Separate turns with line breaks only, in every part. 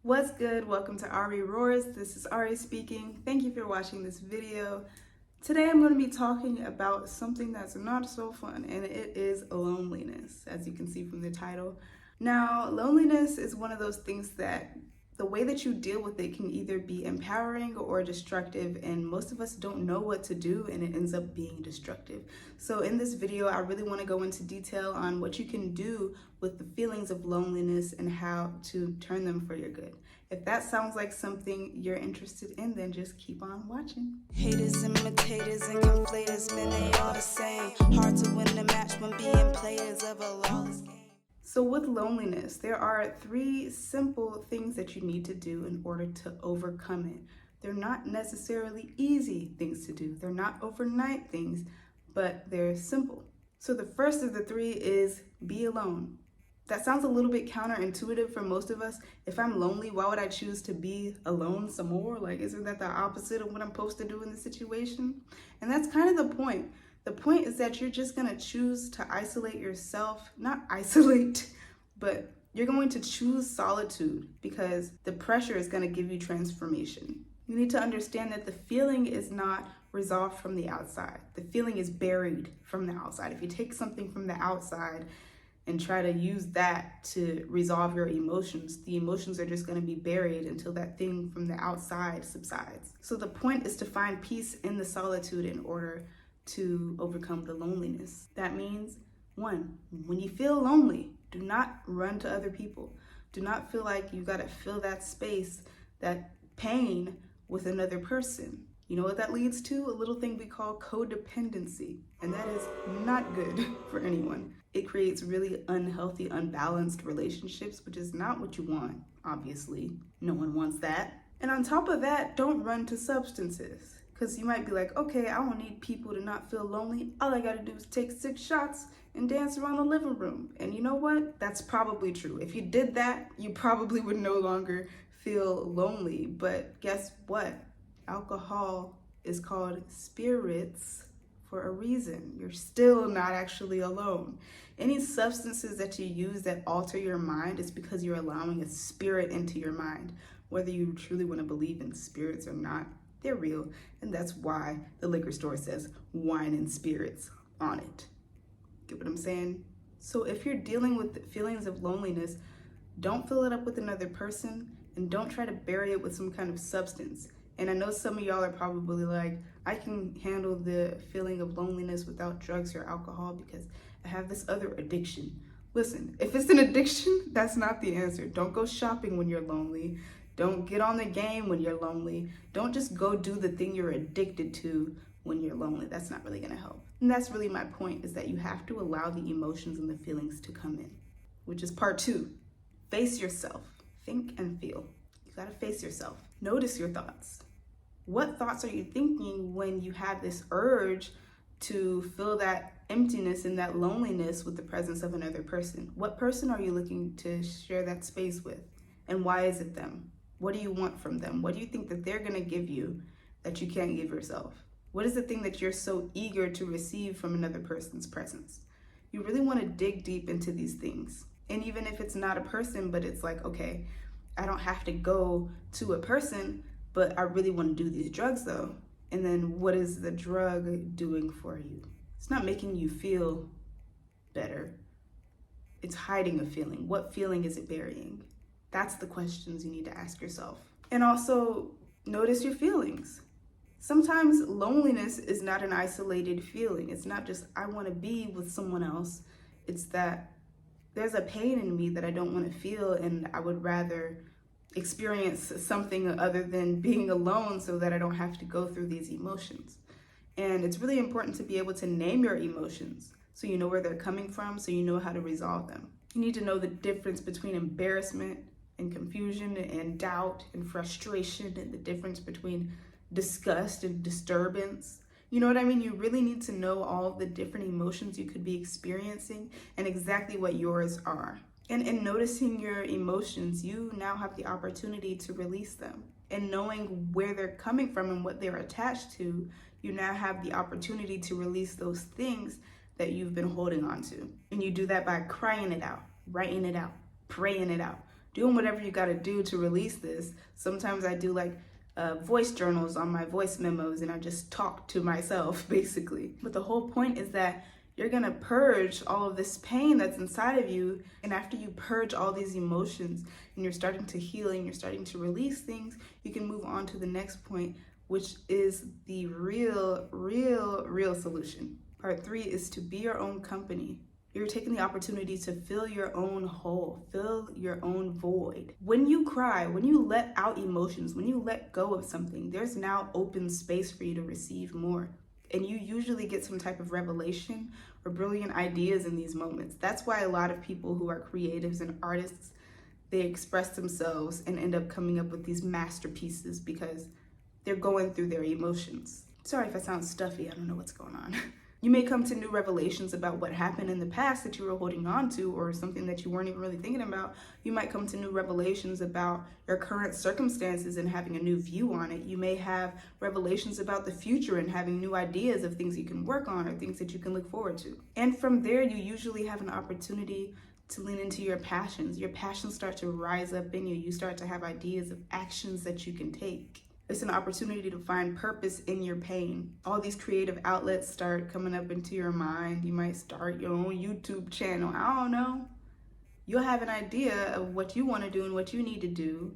What's good? Welcome to Ari Roars. This is Ari speaking. Thank you for watching this video. Today I'm going to be talking about something that's not so fun, and it is loneliness, as you can see from the title. Now, loneliness is one of those things that the way that you deal with it can either be empowering or destructive, and most of us don't know what to do, and it ends up being destructive. So in this video, I really want to go into detail on what you can do with the feelings of loneliness and how to turn them for your good. If that sounds like something you're interested in, then just keep on watching.
Haters, imitators, and conflators, man, they all the same. Hard to win the match when being players of a lawless game.
So with loneliness, there are 3 simple things that you need to do in order to overcome it. They're not necessarily easy things to do. They're not overnight things, but they're simple. So the first of the 3 is be alone. That sounds a little bit counterintuitive for most of us. If I'm lonely, why would I choose to be alone some more? Like, isn't that the opposite of what I'm supposed to do in this situation? And that's kind of the point. The point is that you're just going to choose to isolate yourself, not isolate, but you're going to choose solitude because the pressure is going to give you transformation. You need to understand that the feeling is not resolved from the outside. The feeling is buried from the outside. If you take something from the outside and try to use that to resolve your emotions, the emotions are just going to be buried until that thing from the outside subsides. So the point is to find peace in the solitude in order to overcome the loneliness. That means, 1, when you feel lonely, do not run to other people. Do not feel like you gotta fill that space, that pain with another person. You know what that leads to? A little thing we call codependency, and that is not good for anyone. It creates really unhealthy, unbalanced relationships, which is not what you want, obviously. No one wants that. And on top of that, don't run to substances. Because you might be like, okay, I don't need people to not feel lonely. All I gotta do is take 6 shots and dance around the living room. And you know what? That's probably true. If you did that, you probably would no longer feel lonely. But guess what? Alcohol is called spirits for a reason. You're still not actually alone. Any substances that you use that alter your mind is because you're allowing a spirit into your mind. Whether you truly want to believe in spirits or not, they're real, and that's why the liquor store says wine and spirits on it. Get what I'm saying? So if you're dealing with feelings of loneliness, don't fill it up with another person, and don't try to bury it with some kind of substance. And I know some of y'all are probably like, I can handle the feeling of loneliness without drugs or alcohol because I have this other addiction. Listen, if it's an addiction, that's not the answer. Don't go shopping when you're lonely. Don't get on the game when you're lonely. Don't just go do the thing you're addicted to when you're lonely. That's not really gonna help. And that's really my point, is that you have to allow the emotions and the feelings to come in, which is part 2. Face yourself. Think and feel. You gotta face yourself. Notice your thoughts. What thoughts are you thinking when you have this urge to fill that emptiness and that loneliness with the presence of another person? What person are you looking to share that space with? And why is it them? What do you want from them? What do you think that they're gonna give you that you can't give yourself? What is the thing that you're so eager to receive from another person's presence? You really wanna dig deep into these things. And even if it's not a person, but it's like, okay, I don't have to go to a person, but I really wanna do these drugs though. And then what is the drug doing for you? It's not making you feel better. It's hiding a feeling. What feeling is it burying? That's the questions you need to ask yourself. And also notice your feelings. Sometimes loneliness is not an isolated feeling. It's not just, I want to be with someone else. It's that there's a pain in me that I don't want to feel, and I would rather experience something other than being alone so that I don't have to go through these emotions. And it's really important to be able to name your emotions so you know where they're coming from, so you know how to resolve them. You need to know the difference between embarrassment and confusion and doubt and frustration, and the difference between disgust and disturbance. You know what I mean? You really need to know all the different emotions you could be experiencing and exactly what yours are. And in noticing your emotions, you now have the opportunity to release them. And knowing where they're coming from and what they're attached to, you now have the opportunity to release those things that you've been holding on to. And you do that by crying it out, writing it out, praying it out, doing whatever you got to do to release this. Sometimes I do like voice journals on my voice memos, and I just talk to myself basically. But the whole point is that you're gonna purge all of this pain that's inside of you. And after you purge all these emotions and you're starting to heal and you're starting to release things, you can move on to the next point, which is the real solution. Part 3 is to be your own company. You're taking the opportunity to fill your own hole, fill your own void. When you cry, when you let out emotions, when you let go of something, there's now open space for you to receive more. And you usually get some type of revelation or brilliant ideas in these moments. That's why a lot of people who are creatives and artists, they express themselves and end up coming up with these masterpieces because they're going through their emotions. Sorry if I sound stuffy, I don't know what's going on. You may come to new revelations about what happened in the past that you were holding on to, or something that you weren't even really thinking about. You might come to new revelations about your current circumstances and having a new view on it. You may have revelations about the future and having new ideas of things you can work on or things that you can look forward to. And from there, you usually have an opportunity to lean into your passions. Your passions start to rise up in you. You start to have ideas of actions that you can take. It's an opportunity to find purpose in your pain. All these creative outlets start coming up into your mind. You might start your own YouTube channel. I don't know. You'll have an idea of what you want to do and what you need to do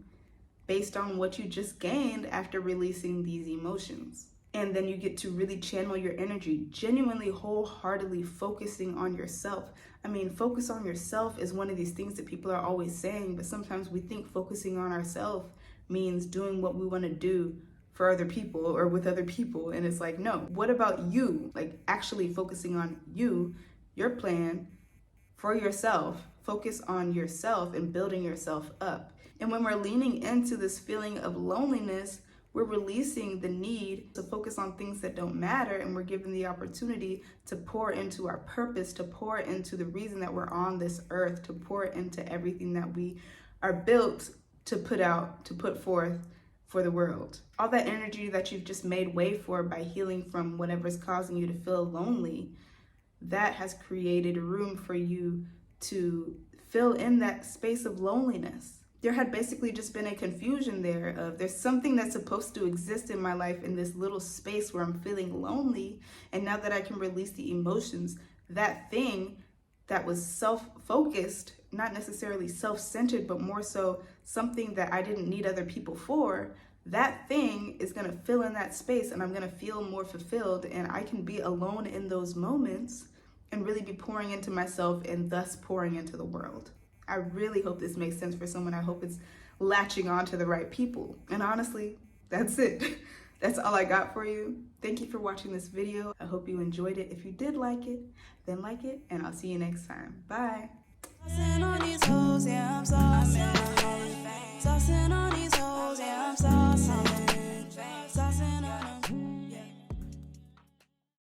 based on what you just gained after releasing these emotions. And then you get to really channel your energy, genuinely, wholeheartedly focusing on yourself. I mean, focus on yourself is one of these things that people are always saying, but sometimes we think focusing on ourselves means doing what we want to do for other people or with other people. And it's like, no, what about you? Like actually focusing on you, your plan for yourself. Focus on yourself and building yourself up. And when we're leaning into this feeling of loneliness, we're releasing the need to focus on things that don't matter, and we're given the opportunity to pour into our purpose, to pour into the reason that we're on this earth, to pour into everything that we are built to put out, to put forth for the world. All that energy that you've just made way for by healing from whatever's causing you to feel lonely, that has created room for you to fill in that space of loneliness. There had basically just been a confusion there of there's something that's supposed to exist in my life in this little space where I'm feeling lonely, and now that I can release the emotions, that thing that was self-focused, not necessarily self-centered, but more so something that I didn't need other people for, that thing is gonna fill in that space and I'm gonna feel more fulfilled, and I can be alone in those moments and really be pouring into myself and thus pouring into the world. I really hope this makes sense for someone. I hope it's latching on to the right people. And honestly, that's it. That's all I got for you. Thank you for watching this video. I hope you enjoyed it. If you did like it, then like it, and I'll see you next time. Bye.